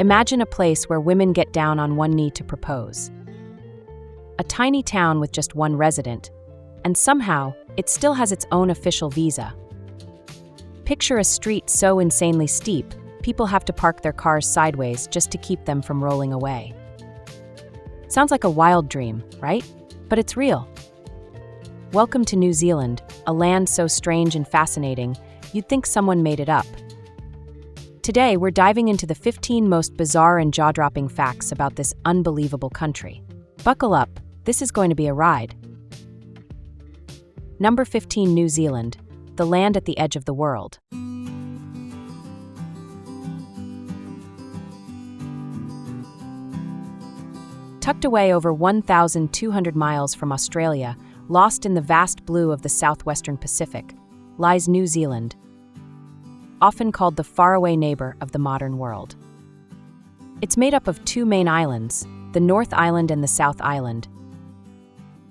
Imagine a place where women get down on one knee to propose. A tiny town with just one resident, and somehow, it still has its own official visa. Picture a street so insanely steep, people have to park their cars sideways just to keep them from rolling away. Sounds like a wild dream, right? But it's real. Welcome to New Zealand, a land so strange and fascinating, you'd think someone made it up. Today, we're diving into the 15 most bizarre and jaw-dropping facts about this unbelievable country. Buckle up, this is going to be a ride. Number 15, New Zealand, the land at the edge of the world. Tucked away over 1,200 miles from Australia, lost in the vast blue of the southwestern Pacific, lies New Zealand, often called the faraway neighbor of the modern world. It's made up of two main islands, the North Island and the South Island,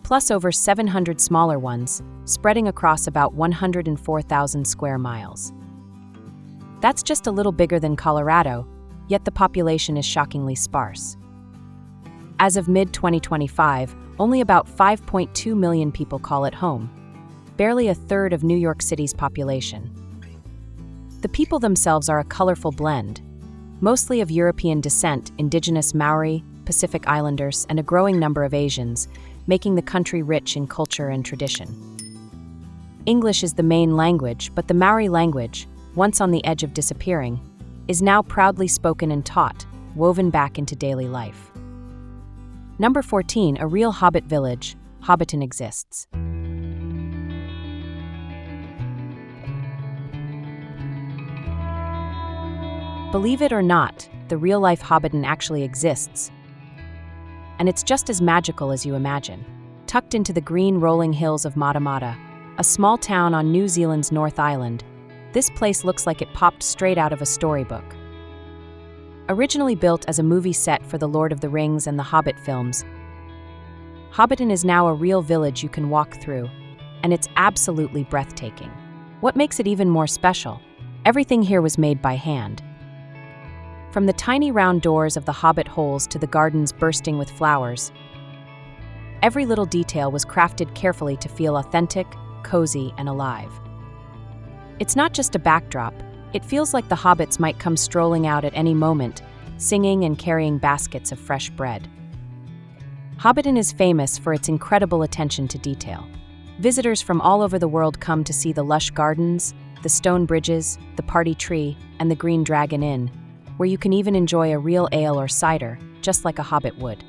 plus over 700 smaller ones, spreading across about 104,000 square miles. That's just a little bigger than Colorado, yet the population is shockingly sparse. As of mid-2025, only about 5.2 million people call it home, barely a third of New York City's population. The people themselves are a colorful blend, mostly of European descent, indigenous Maori, Pacific Islanders, and a growing number of Asians, making the country rich in culture and tradition. English is the main language, but the Maori language, once on the edge of disappearing, is now proudly spoken and taught, woven back into daily life. Number 14, a real Hobbit village, Hobbiton exists. Believe it or not, the real-life Hobbiton actually exists. And it's just as magical as you imagine. Tucked into the green rolling hills of Matamata, a small town on New Zealand's North Island, this place looks like it popped straight out of a storybook. Originally built as a movie set for the Lord of the Rings and the Hobbit films, Hobbiton is now a real village you can walk through, and it's absolutely breathtaking. What makes it even more special? Everything here was made by hand. From the tiny round doors of the Hobbit holes to the gardens bursting with flowers, every little detail was crafted carefully to feel authentic, cozy, and alive. It's not just a backdrop, it feels like the hobbits might come strolling out at any moment, singing and carrying baskets of fresh bread. Hobbiton is famous for its incredible attention to detail. Visitors from all over the world come to see the lush gardens, the stone bridges, the party tree, and the Green Dragon Inn, where you can even enjoy a real ale or cider, just like a hobbit would.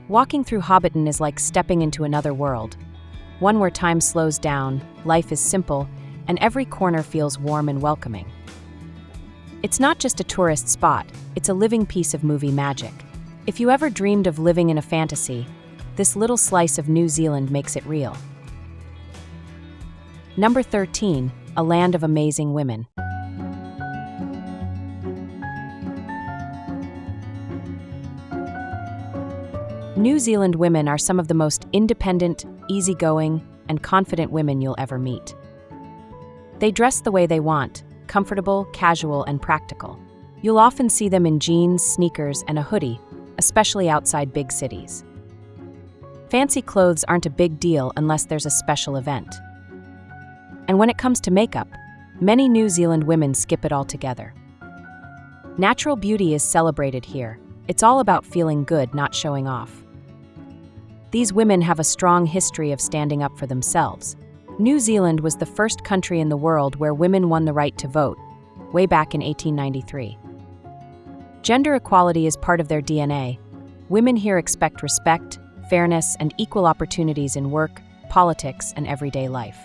Walking through Hobbiton is like stepping into another world, one where time slows down, life is simple, and every corner feels warm and welcoming. It's not just a tourist spot, it's a living piece of movie magic. If you ever dreamed of living in a fantasy, this little slice of New Zealand makes it real. Number 13, a land of amazing women. New Zealand women are some of the most independent, easygoing, and confident women you'll ever meet. They dress the way they want, comfortable, casual, and practical. You'll often see them in jeans, sneakers, and a hoodie, especially outside big cities. Fancy clothes aren't a big deal unless there's a special event. And when it comes to makeup, many New Zealand women skip it altogether. Natural beauty is celebrated here. It's all about feeling good, not showing off. These women have a strong history of standing up for themselves. New Zealand was the first country in the world where women won the right to vote, way back in 1893. Gender equality is part of their DNA. Women here expect respect, fairness, and equal opportunities in work, politics, and everyday life.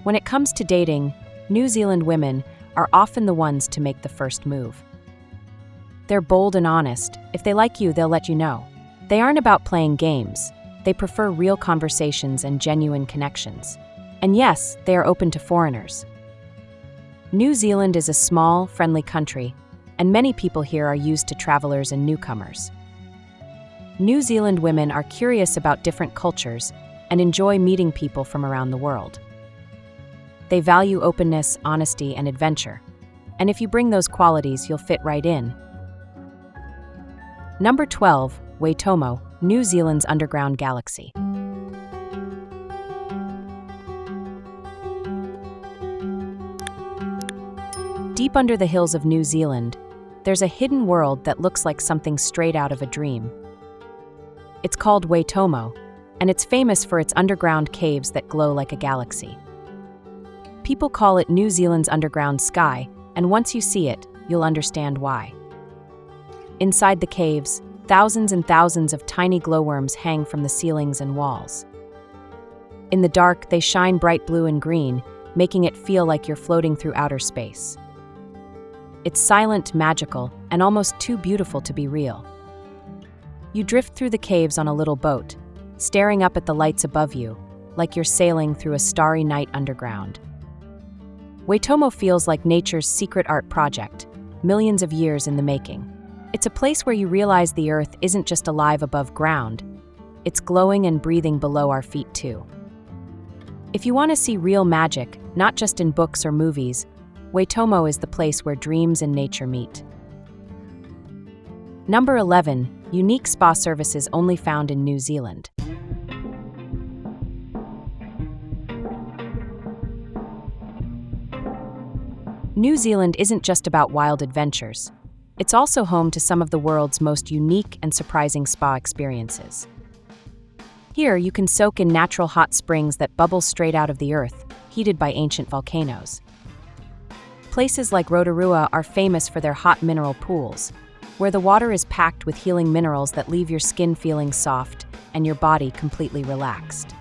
When it comes to dating, New Zealand women are often the ones to make the first move. They're bold and honest. If they like you, they'll let you know. They aren't about playing games. They prefer real conversations and genuine connections. And yes, they are open to foreigners. New Zealand is a small, friendly country, and many people here are used to travelers and newcomers. New Zealand women are curious about different cultures and enjoy meeting people from around the world. They value openness, honesty, and adventure. And if you bring those qualities, you'll fit right in. Number 12, Waitomo, New Zealand's underground galaxy. Deep under the hills of New Zealand, there's a hidden world that looks like something straight out of a dream. It's called Waitomo, and it's famous for its underground caves that glow like a galaxy. People call it New Zealand's underground sky, and once you see it, you'll understand why. Inside the caves, thousands and thousands of tiny glowworms hang from the ceilings and walls. In the dark, they shine bright blue and green, making it feel like you're floating through outer space. It's silent, magical, and almost too beautiful to be real. You drift through the caves on a little boat, staring up at the lights above you, like you're sailing through a starry night underground. Waitomo feels like nature's secret art project, millions of years in the making. It's a place where you realize the Earth isn't just alive above ground, it's glowing and breathing below our feet too. If you want to see real magic, not just in books or movies, Waitomo is the place where dreams and nature meet. Number 11, unique spa services only found in New Zealand. New Zealand isn't just about wild adventures. It's also home to some of the world's most unique and surprising spa experiences. Here, you can soak in natural hot springs that bubble straight out of the earth, heated by ancient volcanoes. Places like Rotorua are famous for their hot mineral pools, where the water is packed with healing minerals that leave your skin feeling soft and your body completely relaxed.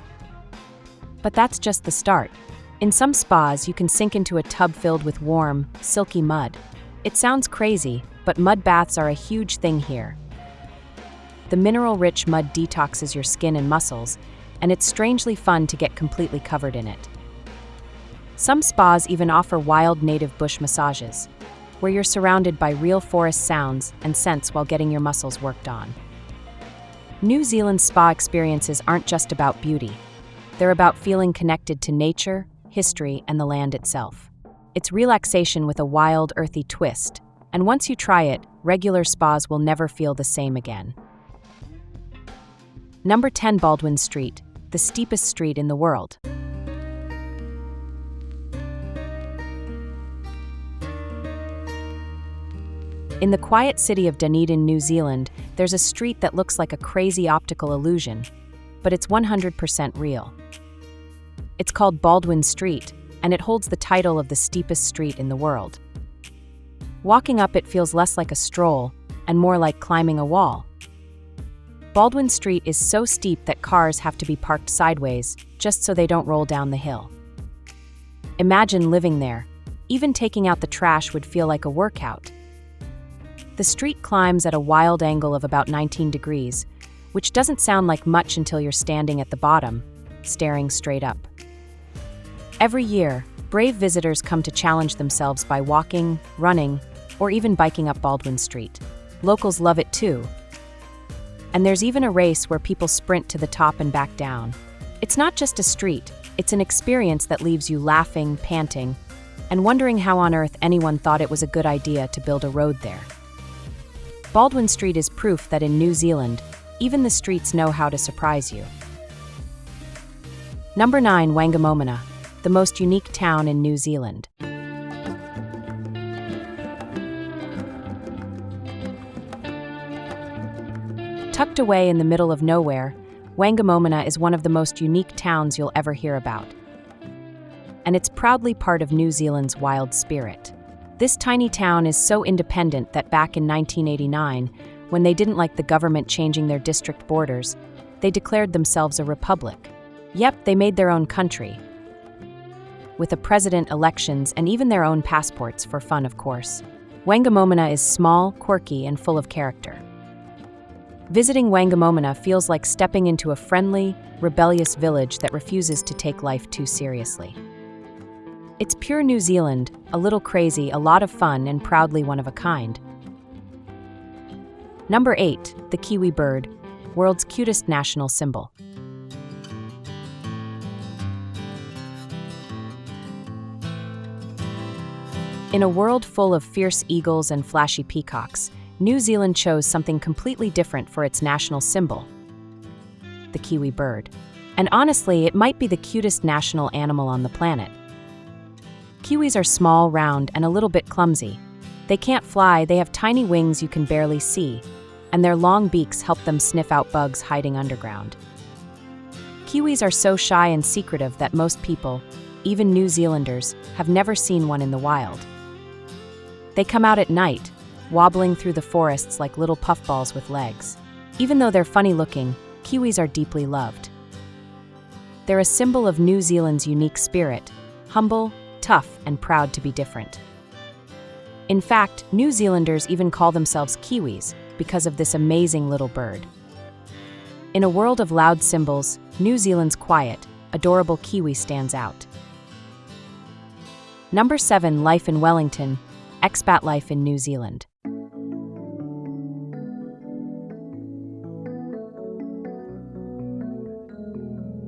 But that's just the start. In some spas, you can sink into a tub filled with warm, silky mud. It sounds crazy, but mud baths are a huge thing here. The mineral-rich mud detoxes your skin and muscles, and it's strangely fun to get completely covered in it. Some spas even offer wild native bush massages, where you're surrounded by real forest sounds and scents while getting your muscles worked on. New Zealand's spa experiences aren't just about beauty. They're about feeling connected to nature, history, and the land itself. It's relaxation with a wild, earthy twist, and once you try it, regular spas will never feel the same again. Number 10, Baldwin Street, the steepest street in the world. In the quiet city of Dunedin, New Zealand, there's a street that looks like a crazy optical illusion, but it's 100% real. It's called Baldwin Street, and it holds the title of the steepest street in the world. Walking up it feels less like a stroll, and more like climbing a wall. Baldwin Street is so steep that cars have to be parked sideways, just so they don't roll down the hill. Imagine living there. Even taking out the trash would feel like a workout. The street climbs at a wild angle of about 19 degrees, which doesn't sound like much until you're standing at the bottom, staring straight up. Every year, brave visitors come to challenge themselves by walking, running, or even biking up Baldwin Street. Locals love it too. And there's even a race where people sprint to the top and back down. It's not just a street, it's an experience that leaves you laughing, panting, and wondering how on earth anyone thought it was a good idea to build a road there. Baldwin Street is proof that in New Zealand, even the streets know how to surprise you. Number 9, Wangamina, the most unique town in New Zealand. Tucked away in the middle of nowhere, Wangamina is one of the most unique towns you'll ever hear about. And it's proudly part of New Zealand's wild spirit. This tiny town is so independent that back in 1989, when they didn't like the government changing their district borders, they declared themselves a republic. Yep, they made their own country. With a president, elections, and even their own passports for fun, of course. Wangamina is small, quirky, and full of character. Visiting Wangamina feels like stepping into a friendly, rebellious village that refuses to take life too seriously. It's pure New Zealand, a little crazy, a lot of fun, and proudly one of a kind. Number 8, the Kiwi Bird, world's cutest national symbol. In a world full of fierce eagles and flashy peacocks, New Zealand chose something completely different for its national symbol: the Kiwi bird. And honestly, it might be the cutest national animal on the planet. Kiwis are small, round, and a little bit clumsy. They can't fly, they have tiny wings you can barely see, and their long beaks help them sniff out bugs hiding underground. Kiwis are so shy and secretive that most people, even New Zealanders, have never seen one in the wild. They come out at night, wobbling through the forests like little puffballs with legs. Even though they're funny-looking, Kiwis are deeply loved. They're a symbol of New Zealand's unique spirit, humble, tough, and proud to be different. In fact, New Zealanders even call themselves Kiwis because of this amazing little bird. In a world of loud symbols, New Zealand's quiet, adorable Kiwi stands out. Number 7. Life in Wellington, expat life in New Zealand.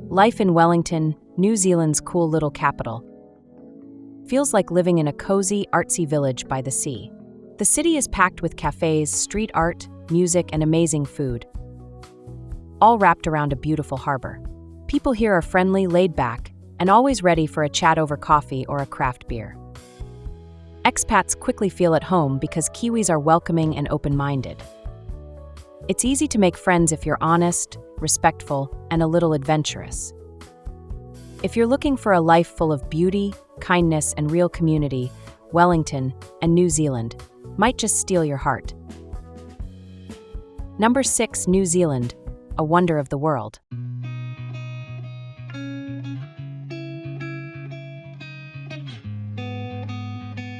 Life in Wellington, New Zealand's cool little capital, feels like living in a cozy, artsy village by the sea. The city is packed with cafes, street art, music, and amazing food, all wrapped around a beautiful harbor. People here are friendly, laid back, and always ready for a chat over coffee or a craft beer. Expats quickly feel at home because Kiwis are welcoming and open-minded. It's easy to make friends if you're honest, respectful, and a little adventurous. If you're looking for a life full of beauty, kindness, and real community, Wellington and New Zealand might just steal your heart. Number 6. New Zealand, a wonder of the world.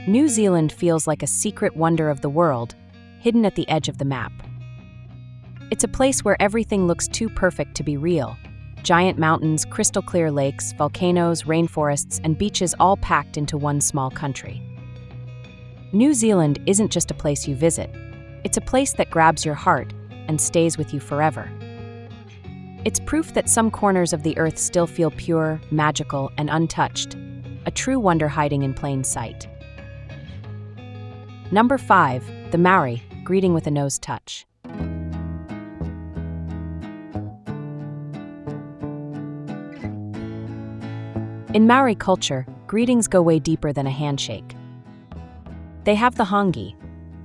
New Zealand feels like a secret wonder of the world, hidden at the edge of the map. It's a place where everything looks too perfect to be real. Giant mountains, crystal clear lakes, volcanoes, rainforests, and beaches all packed into one small country. New Zealand isn't just a place you visit. It's a place that grabs your heart and stays with you forever. It's proof that some corners of the earth still feel pure, magical, and untouched, a true wonder hiding in plain sight. Number 5. The Maui Greeting with a nose touch. In Maori culture, greetings go way deeper than a handshake. They have the hangi,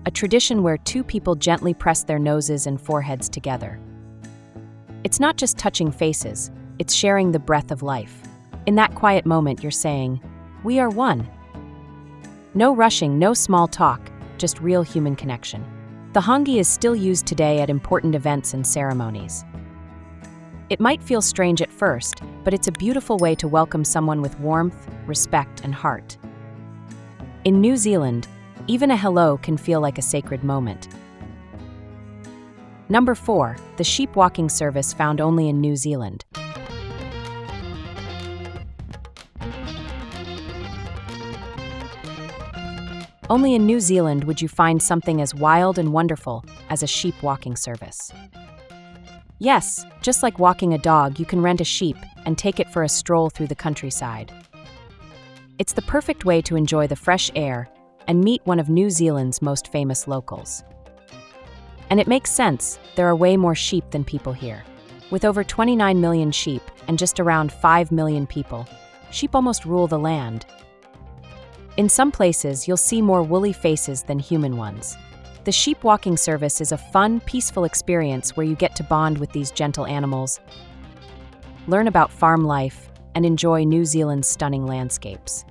a tradition where two people gently press their noses and foreheads together. It's not just touching faces, it's sharing the breath of life. In that quiet moment, you're saying, "We are one." No rushing, no small talk, just real human connection. The hangi is still used today at important events and ceremonies. It might feel strange at first, but it's a beautiful way to welcome someone with warmth, respect, and heart. In New Zealand, even a hello can feel like a sacred moment. Number 4. The sheep walking service found only in New Zealand. Only in New Zealand would you find something as wild and wonderful as a sheep walking service. Yes, just like walking a dog, you can rent a sheep and take it for a stroll through the countryside. It's the perfect way to enjoy the fresh air and meet one of New Zealand's most famous locals. And it makes sense, there are way more sheep than people here. With over 29 million sheep and just around 5 million people, sheep almost rule the land. In some places, you'll see more woolly faces than human ones. The sheep walking service is a fun, peaceful experience where you get to bond with these gentle animals, learn about farm life, and enjoy New Zealand's stunning landscapes.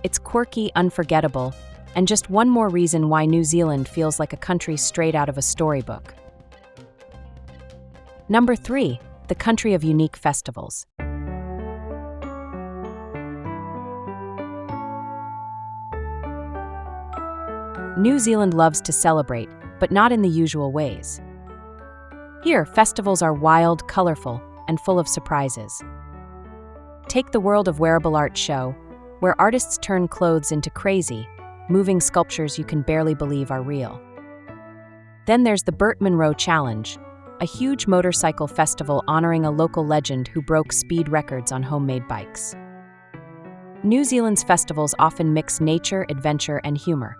It's quirky, unforgettable, and just one more reason why New Zealand feels like a country straight out of a storybook. Number 3. The country of unique festivals. New Zealand loves to celebrate, but not in the usual ways. Here, festivals are wild, colorful, and full of surprises. Take the World of Wearable Art show, where artists turn clothes into crazy, moving sculptures you can barely believe are real. Then there's the Burt Munro Challenge, a huge motorcycle festival honoring a local legend who broke speed records on homemade bikes. New Zealand's festivals often mix nature, adventure, and humor.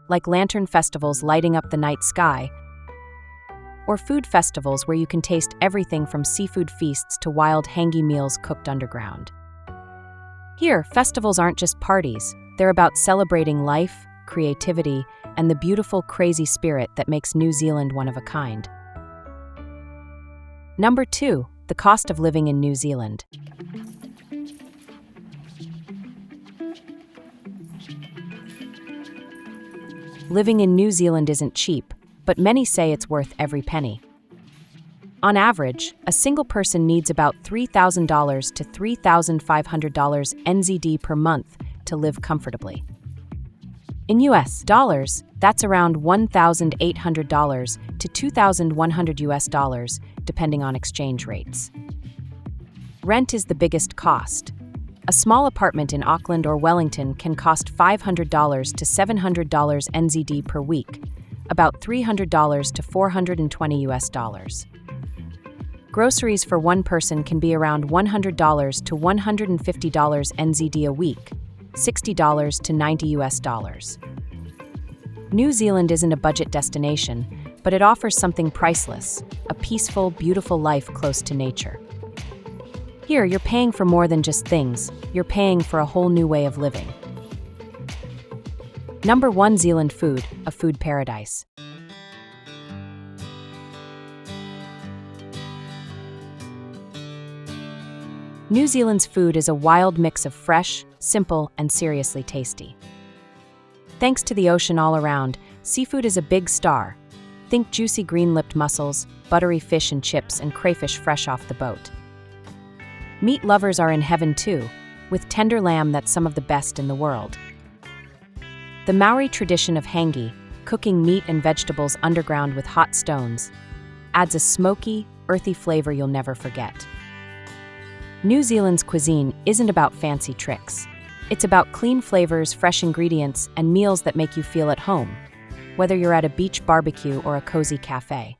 Like lantern festivals lighting up the night sky, or food festivals where you can taste everything from seafood feasts to wild hangi meals cooked underground. Here, festivals aren't just parties, they're about celebrating life, creativity, and the beautiful, crazy spirit that makes New Zealand one of a kind. Number 2, the cost of living in New Zealand. Living in New Zealand isn't cheap, but many say it's worth every penny. On average, a single person needs about $3,000 to $3,500 NZD per month to live comfortably. In US dollars, that's around $1,800 to $2,100 depending on exchange rates. Rent is the biggest cost. A small apartment in Auckland or Wellington can cost $500 to $700 NZD per week, about $300 to $420 Groceries for one person can be around $100 to $150 NZD a week, $60 to $90 New Zealand isn't a budget destination, but it offers something priceless, a peaceful, beautiful life close to nature. Here, you're paying for more than just things, you're paying for a whole new way of living. Number 1, Zealand food, a food paradise. New Zealand's food is a wild mix of fresh, simple, and seriously tasty. Thanks to the ocean all around, seafood is a big star. Think juicy green-lipped mussels, buttery fish and chips, and crayfish fresh off the boat. Meat lovers are in heaven too, with tender lamb that's some of the best in the world. The Maori tradition of hangi, cooking meat and vegetables underground with hot stones, adds a smoky, earthy flavor you'll never forget. New Zealand's cuisine isn't about fancy tricks. It's about clean flavors, fresh ingredients, and meals that make you feel at home, whether you're at a beach barbecue or a cozy cafe.